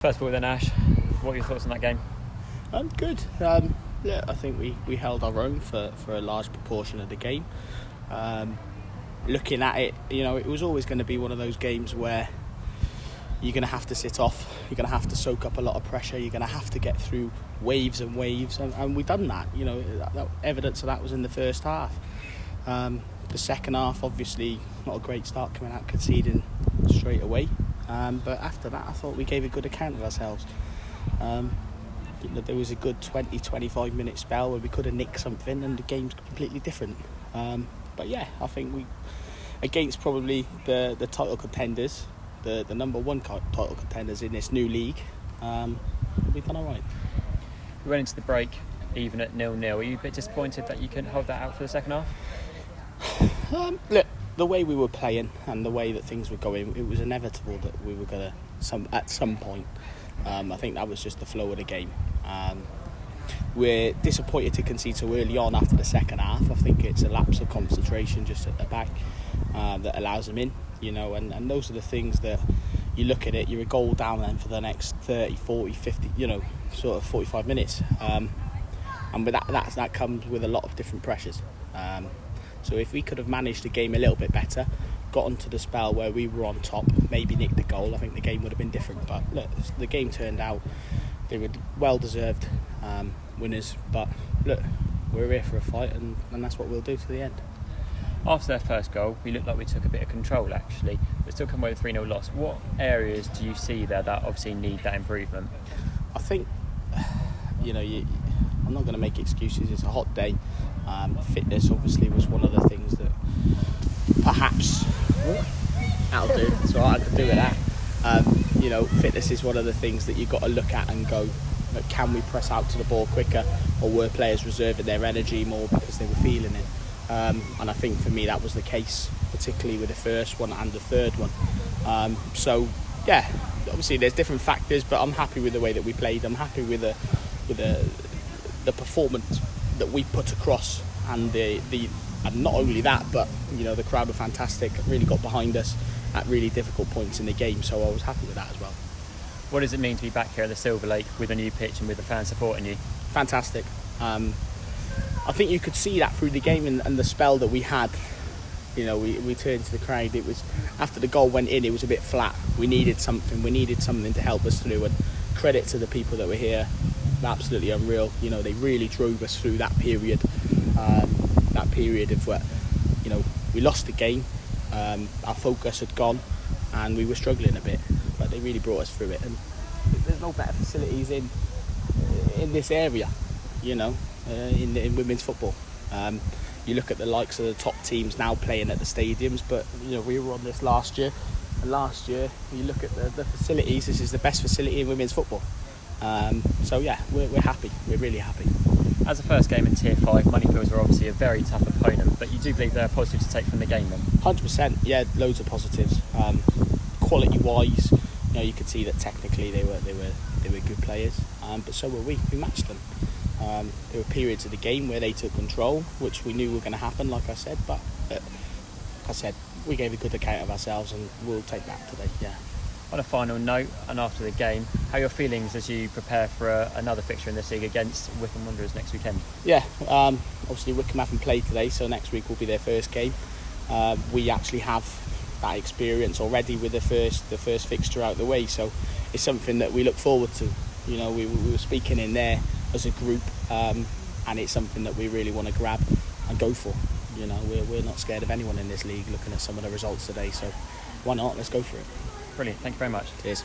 First of all then, Ash, what are your thoughts on that game? Good. Yeah, I think we held our own for a large proportion of the game. Looking at it, it was always going to be one of those games where you're going to have to sit off, you're going to have to soak up a lot of pressure, you're going to have to get through waves and waves, and we've done that. That evidence of that was in the first half. The second half, obviously, not a great start, coming out conceding straight away. But after that, I thought we gave a good account of ourselves. There was a good 20-25 minute spell where we could have nicked something and the game's completely different. But yeah, I think we, against probably the title contenders, the number one title contenders in this new league, we've done all right. We went into the break even at 0-0. Are you a bit disappointed that you couldn't hold that out for the second half? Look, the way we were playing and the way that things were going, it was inevitable that we were going to, at some point. I think that was just the flow of the game. We're disappointed to concede so early on after the second half. I think it's a lapse of concentration just at the back that allows them in, and those are the things that you look at it, you're a goal down then for the next 30, 40, 50, sort of 45 minutes. And with that comes with a lot of different pressures. So if we could have managed the game a little bit better, got onto the spell where we were on top, maybe nicked the goal, I think the game would have been different. But look, the game turned out, they were well-deserved winners. But look, we're here for a fight, and that's what we'll do to the end. After their first goal, we looked like we took a bit of control actually, but still come away with a 3-0 loss. What areas do you see there that obviously need that improvement? I think, I'm not going to make excuses, it's a hot day. Fitness obviously was one of the things that perhaps that'll do, so I could do with that. Fitness is one of the things that you've got to look at and go, can we press out to the ball quicker, or were players reserving their energy more because they were feeling it? And I think for me that was the case, particularly with the first one and the third one. So yeah, obviously there's different factors, but I'm happy with the way that we played. I'm happy with the performance that we put across, and and not only that, but the crowd were fantastic, really got behind us at really difficult points in the game, so I was happy with that as well. What does it mean to be back here at the Silver Lake with a new pitch and with the fans supporting you? Fantastic. I think you could see that through the game and the spell that we had. We turned to the crowd. It was after the goal went in, it was a bit flat. We needed something to help us through, and credit to the people that were here. Absolutely unreal. They really drove us through that period. That period of where, we lost the game. Our focus had gone, and we were struggling a bit. But they really brought us through it. And there's no better facilities in this area, in women's football. You look at the likes of the top teams now playing at the stadiums, but we were on this last year. And last year, you look at the facilities. This is the best facility in women's football. So yeah, we're happy. We're really happy. As a first game in Tier 5, Moneyfields are obviously a very tough opponent, but you do believe there are positives to take from the game then? 100%. Yeah, loads of positives. Quality-wise, you could see that technically they were good players, but so were we. We matched them. There were periods of the game where they took control, which we knew were going to happen, like I said. But like I said, we gave a good account of ourselves, and we'll take that today. Yeah. On a final note, and after the game, how are your feelings as you prepare for another fixture in this league against Wycombe Wanderers next weekend? Yeah, obviously Wycombe haven't played today, so next week will be their first game. We actually have that experience already with the first fixture out of the way, so it's something that we look forward to. We were speaking in there as a group, and it's something that we really want to grab and go for. We're not scared of anyone in this league, looking at some of the results today, so why not? Let's go for it. Brilliant, thank you very much. Cheers.